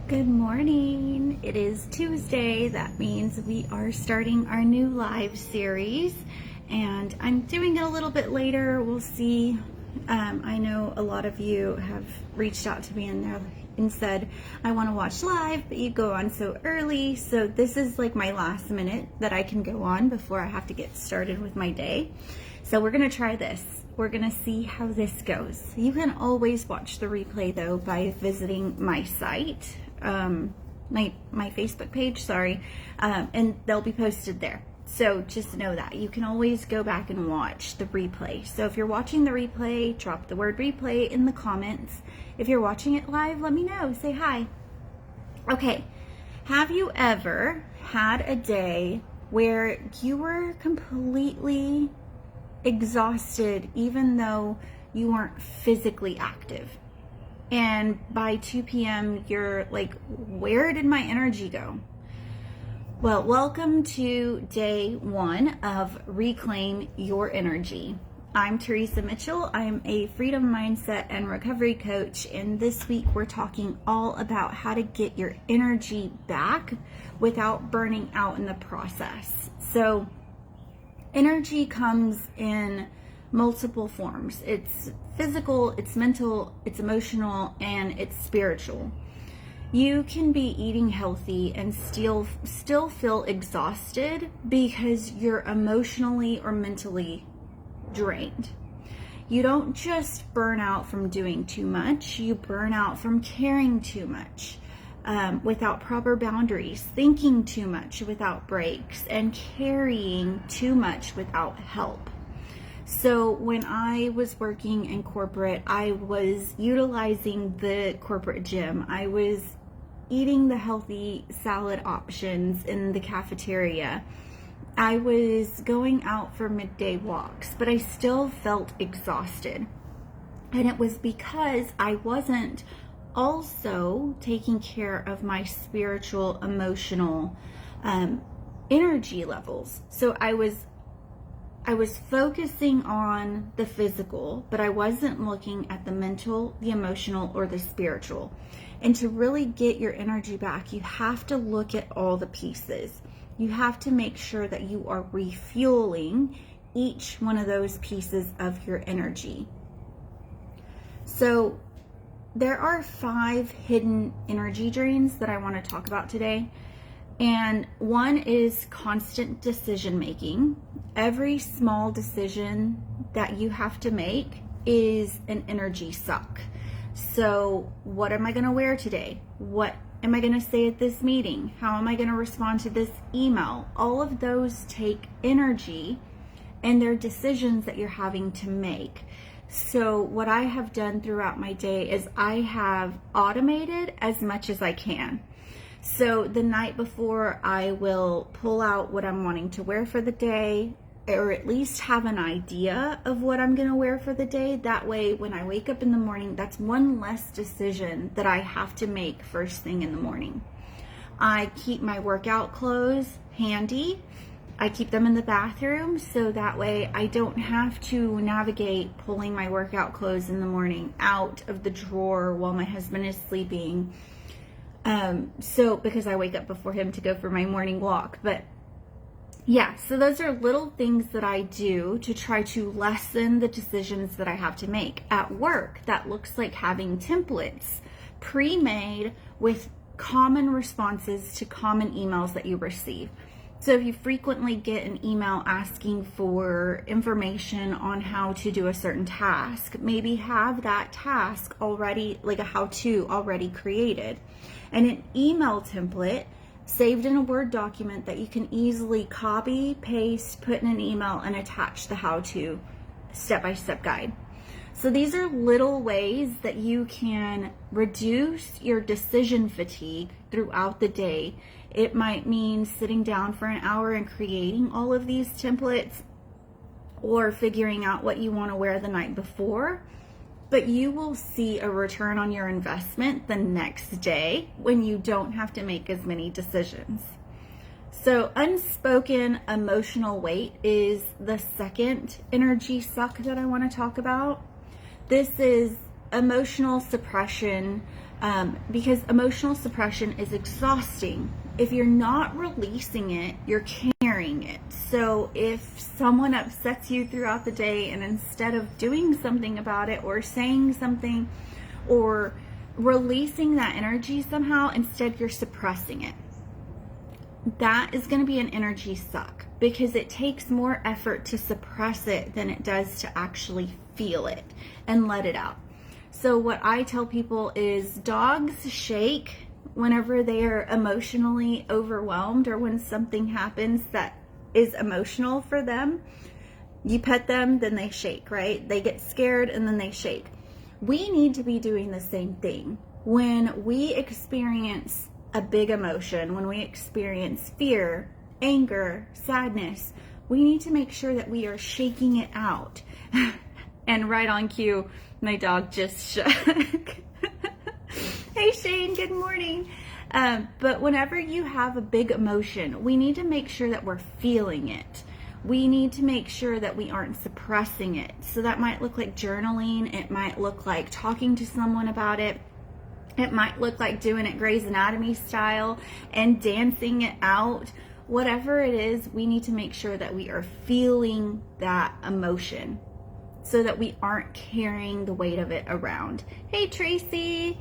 Good morning. It is Tuesday. That means we are starting our new live series, and I'm doing it a little bit later. We'll see. I know a lot of you have reached out to me and said, I want to watch live, but you go on so early. So this is like my last minute that I can go on before I have to get started with my day. So we're going to try this. We're going to see how this goes. You can always watch the replay though by visiting my site, my Facebook page, and they'll be posted there. So just know that you can always go back and watch the replay. So if you're watching the replay, drop the word replay in the comments. If you're watching it live, let me know. Say hi. Okay. Have you ever had a day where you were completely exhausted even though you weren't physically active? And by 2 p.m. you're like, where did my energy go? Well, welcome to day 1 of Reclaim Your Energy. I'm Teresa Mitchell. I'm a freedom mindset and recovery coach, and this week we're talking all about how to get your energy back without burning out in the process. So energy comes in multiple forms. It's physical, it's mental, it's emotional, and it's spiritual. You can be eating healthy and still feel exhausted because you're emotionally or mentally drained. You don't just burn out from doing too much, you burn out from caring too much. Without proper boundaries, thinking too much without breaks, and carrying too much without help. So when I was working in corporate, I was utilizing the corporate gym. I was eating the healthy salad options in the cafeteria. I was going out for midday walks, but I still felt exhausted. And it was because I wasn't also taking care of my spiritual, emotional energy levels. So I was focusing on the physical, but I wasn't looking at the mental, the emotional, or the spiritual. And to really get your energy back, you have to look at all the pieces. You have to make sure that you are refueling each one of those pieces of your energy. So there are 5 hidden energy drains that I want to talk about today. And one is constant decision making. Every small decision that you have to make is an energy suck. So what am I going to wear today? What am I going to say at this meeting? How am I going to respond to this email? All of those take energy, and they're decisions that you're having to make. So what I have done throughout my day is I have automated as much as I can. So the night before, I will pull out what I'm wanting to wear for the day, or at least have an idea of what I'm going to wear for the day. That way, when I wake up in the morning, that's one less decision that I have to make first thing in the morning. I keep my workout clothes handy. I keep them in the bathroom, so that way I don't have to navigate pulling my workout clothes in the morning out of the drawer while my husband is sleeping. Because I wake up before him to go for my morning walk. But yeah, so those are little things that I do to try to lessen the decisions that I have to make. At work, that looks like having templates pre-made with common responses to common emails that you receive. So if you frequently get an email asking for information on how to do a certain task, maybe have that task already, like a how-to already created, and an email template saved in a Word document that you can easily copy, paste, put in an email, and attach the how-to step-by-step guide. So these are little ways that you can reduce your decision fatigue throughout the day. It might mean sitting down for an hour and creating all of these templates, or figuring out what you want to wear the night before. But you will see a return on your investment the next day when you don't have to make as many decisions. So unspoken emotional weight is the second energy suck that I want to talk about. This is emotional suppression because emotional suppression is exhausting. If you're not releasing it, you're carrying it. So if someone upsets you throughout the day, and instead of doing something about it or saying something or releasing that energy somehow, instead you're suppressing it, that is going to be an energy suck, because it takes more effort to suppress it than it does to actually feel it and let it out. So what I tell people is, dogs shake whenever they are emotionally overwhelmed, or when something happens that is emotional for them. You pet them, then they shake, right? They get scared and then they shake. We need to be doing the same thing. When we experience a big emotion, when we experience fear, anger, sadness, we need to make sure that we are shaking it out. And right on cue, my dog just shook. Hey Shane, good morning. But whenever you have a big emotion, we need to make sure that we're feeling it. We need to make sure that we aren't suppressing it. So that might look like journaling. It might look like talking to someone about it. It might look like doing it Grey's Anatomy style and dancing it out. Whatever it is, we need to make sure that we are feeling that emotion so that we aren't carrying the weight of it around. Hey Tracy.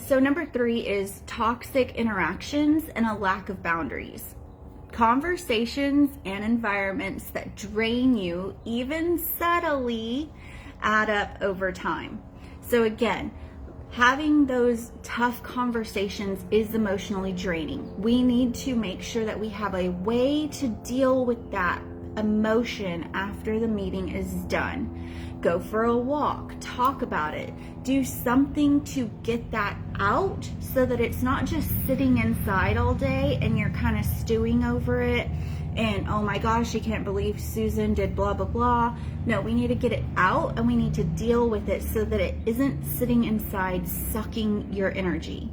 So number 3 is toxic interactions and a lack of boundaries. Conversations and environments that drain you, even subtly, add up over time. So again, having those tough conversations is emotionally draining. We need to make sure that we have a way to deal with that emotion after the meeting is done. Go for a walk, talk about it, do something to get that out so that it's not just sitting inside all day and you're kind of stewing over it and, oh my gosh, you can't believe Susan did blah, blah, blah. No, we need to get it out and we need to deal with it so that it isn't sitting inside sucking your energy.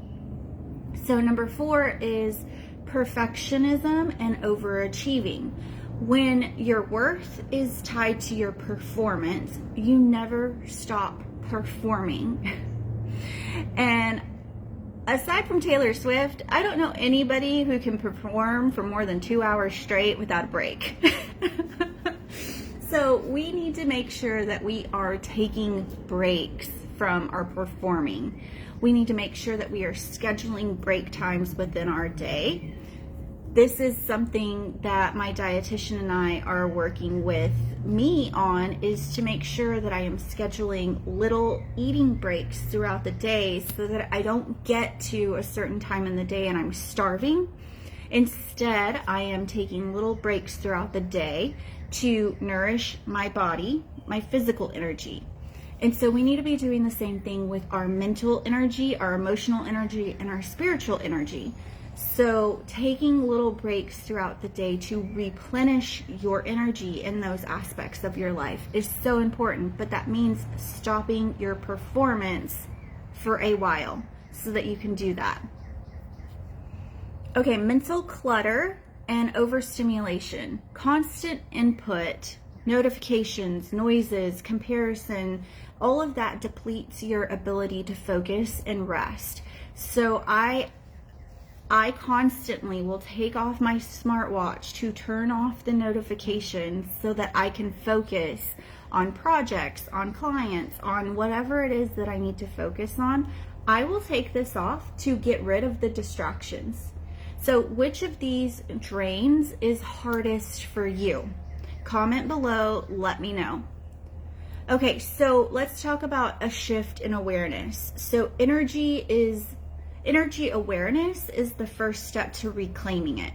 So number 4 is perfectionism and overachieving. When your worth is tied to your performance, you never stop performing. And aside from Taylor Swift, I don't know anybody who can perform for more than 2 hours straight without a break. So we need to make sure that we are taking breaks from our performing. We need to make sure that we are scheduling break times within our day. This is something that my dietitian and I are working with me on, is to make sure that I am scheduling little eating breaks throughout the day so that I don't get to a certain time in the day and I'm starving. Instead, I am taking little breaks throughout the day to nourish my body, my physical energy. And so we need to be doing the same thing with our mental energy, our emotional energy, and our spiritual energy. So taking little breaks throughout the day to replenish your energy in those aspects of your life is so important, but that means stopping your performance for a while so that you can do that. Okay, mental clutter and overstimulation, constant input, notifications, noises, comparison, all of that depletes your ability to focus and rest. So I constantly will take off my smartwatch to turn off the notifications so that I can focus on projects, on clients, on whatever it is that I need to focus on. I will take this off to get rid of the distractions. So which of these drains is hardest for you? Comment below, let me know. Okay, so let's talk about a shift in awareness. So energy awareness is the first step to reclaiming it.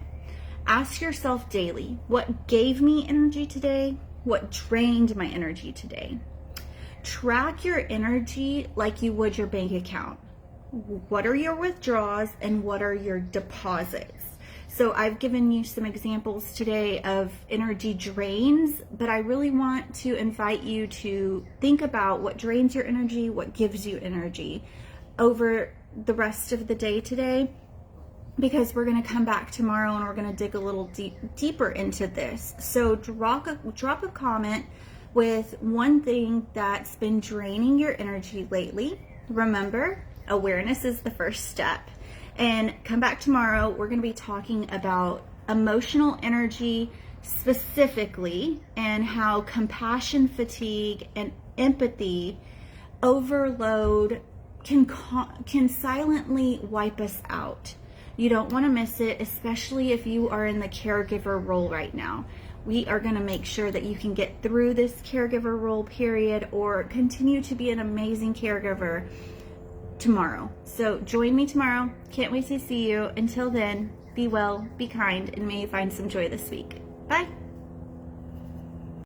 Ask yourself daily, what gave me energy today? What drained my energy today? Track your energy like you would your bank account. What are your withdrawals and what are your deposits? So I've given you some examples today of energy drains, but I really want to invite you to think about what drains your energy, what gives you energy over the rest of the day today, because we're going to come back tomorrow and we're going to dig a little deeper into this. So drop a comment with one thing that's been draining your energy lately. Remember, awareness is the first step. And come back tomorrow. We're going to be talking about emotional energy specifically, and how compassion fatigue and empathy overload can silently wipe us out. You don't want to miss it, especially if you are in the caregiver role right now. We are going to make sure that you can get through this caregiver role period or continue to be an amazing caregiver tomorrow. So join me tomorrow. Can't wait to see you. Until then, be well, be kind, and may you find some joy this week. Bye.